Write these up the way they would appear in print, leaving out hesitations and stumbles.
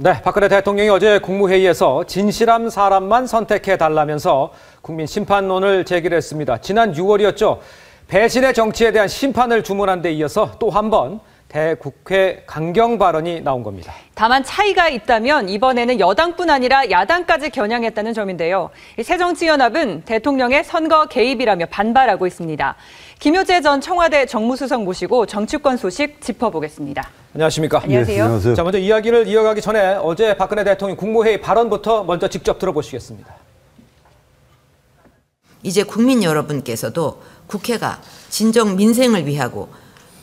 네, 박근혜 대통령이 어제 국무회의에서 진실한 사람만 선택해달라면서 국민 심판론을 제기했습니다. 지난 6월이었죠. 배신의 정치에 대한 심판을 주문한 데 이어서 또 한 번 대국회 강경 발언이 나온 겁니다. 다만 차이가 있다면 이번에는 여당뿐 아니라 야당까지 겨냥했다는 점인데요. 새정치연합은 대통령의 선거 개입이라며 반발하고 있습니다. 김효재 전 청와대 정무수석 모시고 정치권 소식 짚어보겠습니다. 안녕하십니까? 안녕하세요. 네, 안녕하세요. 자, 먼저 이야기를 이어가기 전에 어제 박근혜 대통령 국무회의 발언부터 먼저 직접 들어보시겠습니다. 이제 국민 여러분께서도 국회가 진정 민생을 위하고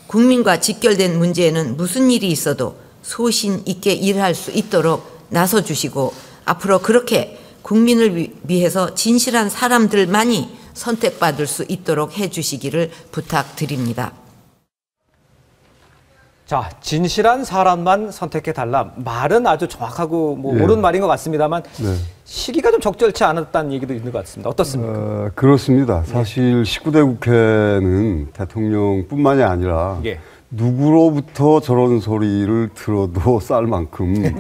국민과 직결된 문제에는 무슨 일이 있어도 소신 있게 일할 수 있도록 나서주시고 앞으로 그렇게 국민을 위해서 진실한 사람들만이 선택받을 수 있도록 해주시기를 부탁드립니다. 자, 진실한 사람만 선택해달라. 말은 아주 정확하고 옳은 말인 것 같습니다만 시기가 좀 적절치 않았다는 얘기도 있는 것 같습니다. 어떻습니까? 그렇습니다. 사실 19대 국회는 대통령뿐만이 아니라 누구로부터 저런 소리를 들어도 쌀 만큼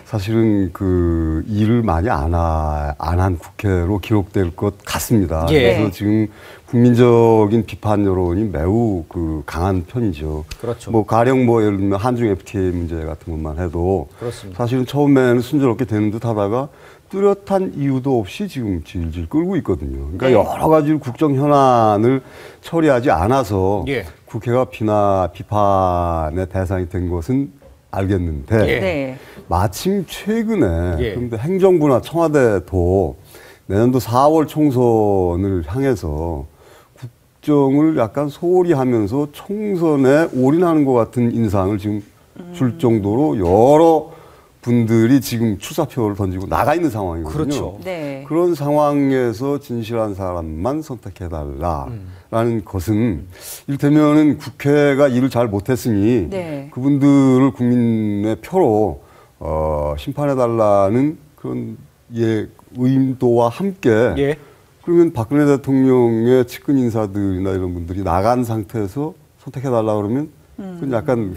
사실은 그 일을 많이 안 한 국회로 기록될 것 같습니다. 그래서 지금 국민적인 비판 여론이 매우 강한 편이죠. 그렇죠. 가령 예를 들면 한중 FTA 문제 같은 것만 해도 그렇습니다. 사실은 처음에는 순조롭게 되는 듯 하다가 뚜렷한 이유도 없이 지금 질질 끌고 있거든요. 그러니까 여러 가지 국정 현안을 처리하지 않아서 국회가 비판의 대상이 된 것은 알겠는데 마침 최근에 그런데 행정부나 청와대도 내년도 4월 총선을 향해서 국정을 약간 소홀히 하면서 총선에 올인하는 것 같은 인상을 지금 줄 정도로 여러 분들이 지금 출사표를 던지고 나가 있는 상황이거든요. 그렇죠. 그런 상황에서 진실한 사람만 선택해달라라는 것은 이를테면은 국회가 일을 잘 못했으니 그분들을 국민의 표로 심판해달라는 그런 의도와 함께 그러면 박근혜 대통령의 측근 인사들이나 이런 분들이 나간 상태에서 선택해달라 그러면 그건 약간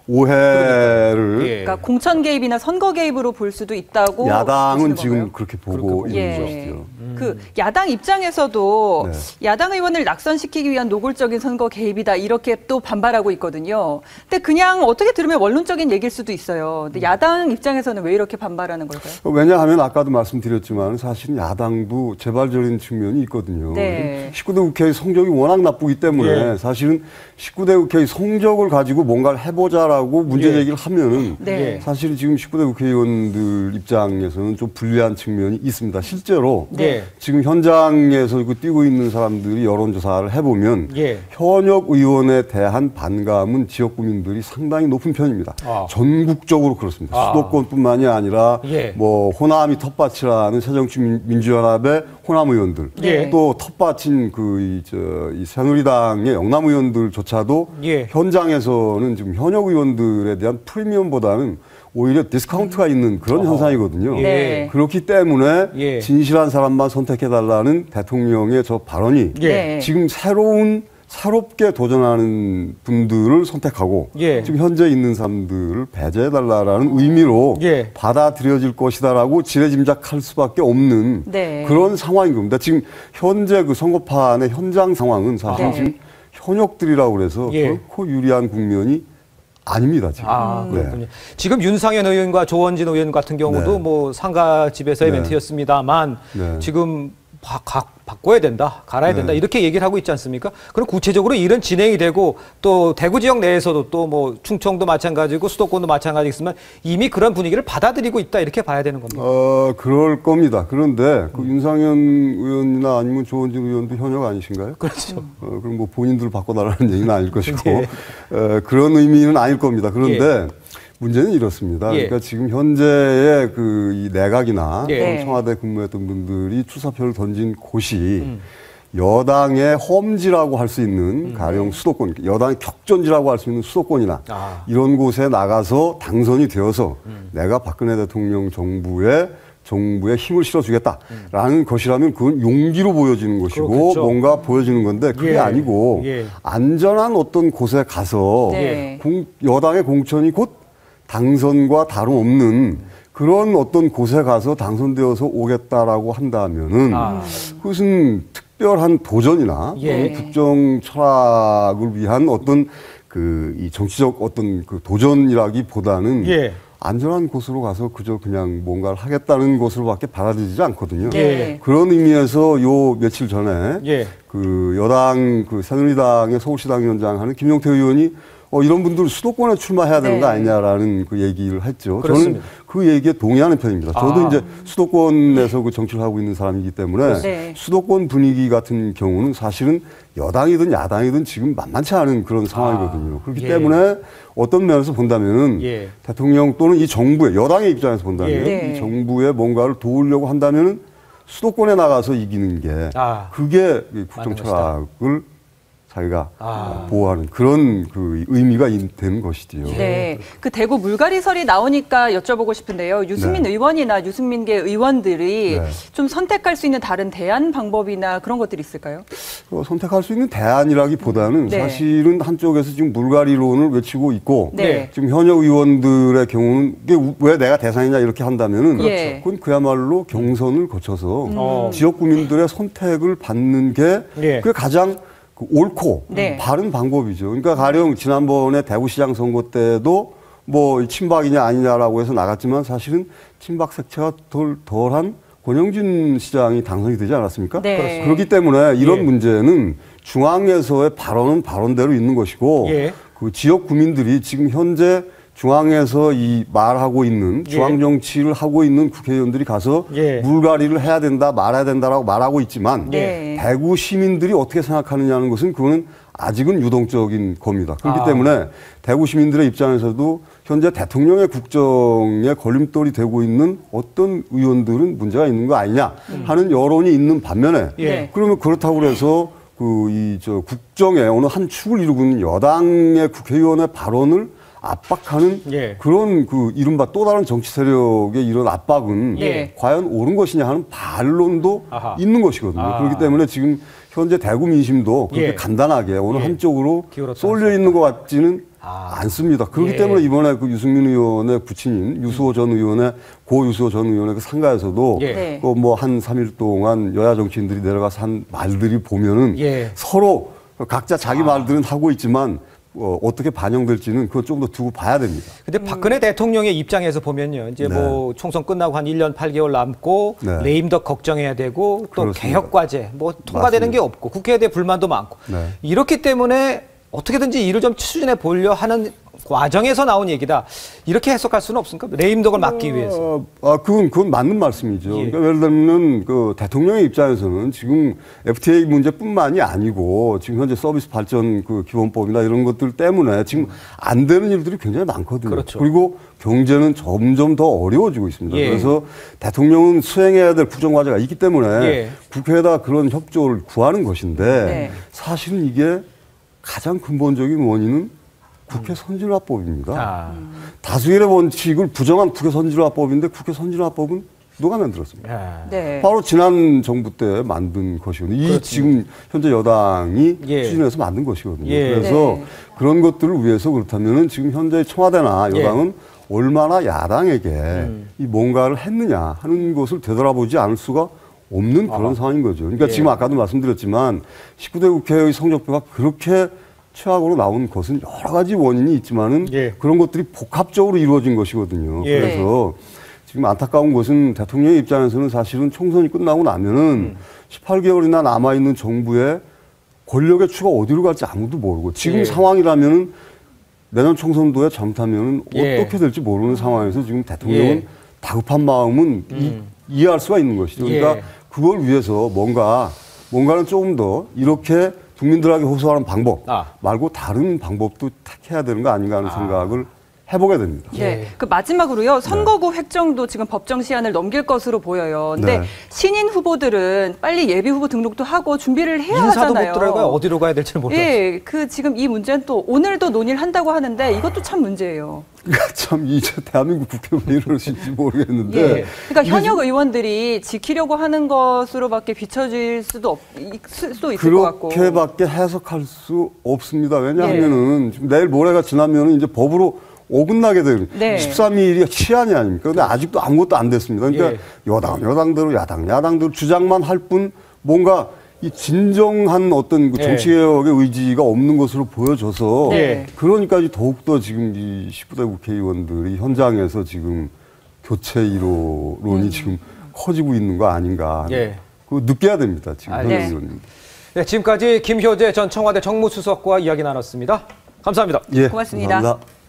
오해를 그러니까 공천 개입이나 선거 개입으로 볼 수도 있다고 야당은 지금 그렇게 보고 있는 것이죠. 그 야당 입장에서도 야당 의원을 낙선시키기 위한 노골적인 선거 개입이다 이렇게 또 반발하고 있거든요. 근데 그냥 어떻게 들으면 원론적인 얘기일 수도 있어요. 근데 야당 입장에서는 왜 이렇게 반발하는 걸까요? 왜냐하면 아까도 말씀드렸지만 사실은 야당도 재발적인 측면이 있거든요. 19대 국회의 성적이 워낙 나쁘기 때문에 사실은 19대 국회의 성적을 가지고 뭔가를 해보자라고 문제 제기를 하면은 사실 지금 19대 국회의원들 입장에서는 좀 불리한 측면이 있습니다. 실제로 지금 현장에서 뛰고 있는 사람들이 여론조사를 해보면 현역 의원에 대한 반감은 지역 구민들이 상당히 높은 편입니다. 전국적으로 그렇습니다. 수도권뿐만이 아니라 호남이 텃밭이라는 새정치민주연합의 호남 의원들 또 텃밭인 이 새누리당의 영남 의원들조차도 현장에서는 지금 현역 의원들에 대한 프리미엄보다는 오히려 디스카운트가 있는 그런 현상이거든요. 그렇기 때문에 진실한 사람만 선택해달라는 대통령의 저 발언이 지금 새롭게 도전하는 분들을 선택하고 지금 현재 있는 사람들을 배제해달라는 의미로 받아들여질 것이다라고 지레짐작할 수밖에 없는 그런 상황인 겁니다. 지금 현재 그 선거판의 현장 상황은 사실 지금 현역들이라고 그래서 결코 유리한 국면이 아닙니다, 지금. 그렇군요. 지금 윤상현 의원과 조원진 의원 같은 경우도 상가집에서의 멘트였습니다만 지금 바꿔야 된다, 갈아야 된다 이렇게 얘기를 하고 있지 않습니까? 그럼 구체적으로 일은 진행이 되고 또 대구 지역 내에서도 또 충청도 마찬가지고 수도권도 마찬가지지만 이미 그런 분위기를 받아들이고 있다 이렇게 봐야 되는 겁니다. 그럴 겁니다. 그런데 그 윤상현 의원이나 아니면 조원진 의원도 현역 아니신가요? 그렇죠. 그럼 본인들을 바꿔달라는 얘기는 아닐 것이고 그런 의미는 아닐 겁니다. 그런데 문제는 이렇습니다. 그러니까 지금 현재의 이 내각이나 청와대 근무했던 분들이 출사표를 던진 곳이 여당의 험지라고 할 수 있는 가령 수도권, 여당의 격전지라고 할 수 있는 수도권이나 이런 곳에 나가서 당선이 되어서 내가 박근혜 대통령 정부에 힘을 실어주겠다라는 것이라면 그건 용기로 보여지는 것이고 그렇겠죠. 뭔가 보여지는 건데 그게 아니고 안전한 어떤 곳에 가서 여당의 공천이 곧 당선과 다름없는 그런 어떤 곳에 가서 당선되어서 오겠다라고 한다면은 그것은 특별한 도전이나 국정 철학을 위한 어떤 이 정치적 어떤 그 도전이라기보다는 안전한 곳으로 가서 그저 그냥 뭔가를 하겠다는 것으로밖에 받아들이지 않거든요. 그런 의미에서 요 며칠 전에 그 여당 그 새누리당의 서울시당 위원장 하는 김용태 의원이 이런 분들 수도권에 출마해야 되는 거 아니냐라는 그 얘기를 했죠. 그렇습니다. 저는 그 얘기에 동의하는 편입니다. 저도 이제 수도권에서 그 정치를 하고 있는 사람이기 때문에 수도권 분위기 같은 경우는 사실은 여당이든 야당이든 지금 만만치 않은 그런 상황이거든요. 그렇기 때문에 어떤 면에서 본다면은 대통령 또는 이 정부의 여당의 입장에서 본다면 이 정부의 뭔가를 도우려고 한다면은 수도권에 나가서 이기는 게 그게 국정 철학을 자기가 보호하는 그런 그 의미가 되는 것이지요. 네, 그 대구 물갈이설이 나오니까 여쭤보고 싶은데요. 유승민 의원이나 유승민계 의원들이 좀 선택할 수 있는 다른 대안 방법이나 그런 것들이 있을까요? 선택할 수 있는 대안이라기보다는 사실은 한쪽에서 지금 물갈이론을 외치고 있고 지금 현역 의원들의 경우는 이게 왜 내가 대상이냐 이렇게 한다면은 그건 그야말로 경선을 거쳐서 지역 구민들의 선택을 받는 게 그게 가장 옳고 바른 방법이죠. 그러니까 가령 지난번에 대구시장 선거 때도 뭐 친박이냐 아니냐라고 해서 나갔지만 사실은 친박 색채가 덜한 권영진 시장이 당선이 되지 않았습니까? 그렇기 때문에 이런 문제는 중앙에서의 발언은 발언대로 있는 것이고 그 지역 구민들이 지금 현재 중앙에서 이 말하고 있는 중앙 정치를 하고 있는 국회의원들이 가서 물갈이를 해야 된다 말아야 된다라고 말하고 있지만 대구 시민들이 어떻게 생각하느냐는 것은 그거는 아직은 유동적인 겁니다. 그렇기 때문에 대구 시민들의 입장에서도 현재 대통령의 국정에 걸림돌이 되고 있는 어떤 의원들은 문제가 있는 거 아니냐 하는 여론이 있는 반면에 그러면 그렇다고 해서 국정의 어느 한 축을 이루고 있는 여당의 국회의원의 발언을 압박하는 그런 그 이른바 또 다른 정치 세력의 이런 압박은 과연 옳은 것이냐 하는 반론도 있는 것이거든요. 그렇기 때문에 지금 현재 대구 민심도 그렇게 간단하게 어느 한쪽으로 쏠려 있는 것 같지는 않습니다. 그렇기 때문에 이번에 그 유승민 의원의 부친인 유수호 전 의원의 고 유수호 전 의원의 그 상가에서도 뭐 한 3일 동안 여야 정치인들이 내려가서 한 말들이 보면은 서로 각자 자기 말들은 하고 있지만 어떻게 반영될지는 그거 좀 더 두고 봐야 됩니다. 근데 박근혜 대통령의 입장에서 보면요. 이제 뭐 총선 끝나고 한 1년 8개월 남고 레임덕 걱정해야 되고 또 그렇습니다. 개혁과제 뭐 통과되는 맞습니다. 게 없고 국회에 대해 불만도 많고 이렇기 때문에 어떻게든지 일을 좀 추진해 보려 하는 과정에서 나온 얘기다. 이렇게 해석할 수는 없습니까? 레임덕을 막기 위해서. 그건 맞는 말씀이죠. 그러니까 예를 들면 그 대통령의 입장에서는 지금 FTA 문제뿐만이 아니고 지금 현재 서비스 발전 그 기본법이나 이런 것들 때문에 지금 안 되는 일들이 굉장히 많거든요. 그렇죠. 그리고 경제는 점점 더 어려워지고 있습니다. 그래서 대통령은 수행해야 될 국정과제가 있기 때문에 국회에다 그런 협조를 구하는 것인데 사실은 이게 가장 근본적인 원인은 국회 선진화법입니다. 다수결의 원칙을 부정한 국회 선진화법인데 국회 선진화법은 누가 만들었습니까? 바로 지난 정부 때 만든 것이거든요. 이 지금 현재 여당이 추진해서 만든 것이거든요. 그래서 그런 것들을 위해서 그렇다면은 지금 현재 청와대나 여당은 얼마나 야당에게 이 뭔가를 했느냐 하는 것을 되돌아보지 않을 수가 없는 그런 상황인 거죠. 그러니까 지금 아까도 말씀드렸지만 19대 국회의 성적표가 그렇게 최악으로 나온 것은 여러 가지 원인이 있지만은 그런 것들이 복합적으로 이루어진 것이거든요. 그래서 지금 안타까운 것은 대통령의 입장에서는 사실은 총선이 끝나고 나면은 18개월이나 남아있는 정부의 권력의 추가 어디로 갈지 아무도 모르고 지금 상황이라면은 내년 총선도에 잘못하면은 어떻게 될지 모르는 상황에서 지금 대통령은 다급한 마음은 이해할 수가 있는 것이죠. 그러니까 그걸 위해서 뭔가는 조금 더 이렇게 국민들에게 호소하는 방법 말고 다른 방법도 택해야 되는 거 아닌가 하는 생각을 해보게 됩니다. 그 마지막으로요. 선거구 획정도 지금 법정 시한을 넘길 것으로 보여요. 근데 신인 후보들은 빨리 예비 후보 등록도 하고 준비를 해야 인사도 하잖아요. 못 들어가요. 어디로 가야 될지 모르겠어요. 그 지금 이 문제는 또 오늘도 논의를 한다고 하는데 이것도 참 문제예요. 참 이제 대한민국 국회 왜 이러실지 모르겠는데. 그러니까 현역 의원들이 지키려고 하는 것으로밖에 비춰질 수도 있을 것 같고. 그렇게밖에 해석할 수 없습니다. 왜냐하면은 지금 내일 모레가 지나면은 이제 법으로 어긋나게 되는 네. 13일이 시한이 아닙니까? 근데 아직도 아무것도 안 됐습니다. 그러니까 여당대로 야당대로 주장만 할 뿐 뭔가 이 진정한 어떤 그 정치개혁의 의지가 없는 것으로 보여져서 그러니까 더욱더 지금 이 19대 국회의원들이 현장에서 지금 교체 1호론이 지금 커지고 있는 거 아닌가. 그거 느껴야 됩니다. 지금 현 의원님. 네, 지금까지 김효재 전 청와대 정무수석과 이야기 나눴습니다. 감사합니다. 고맙습니다. 감사합니다.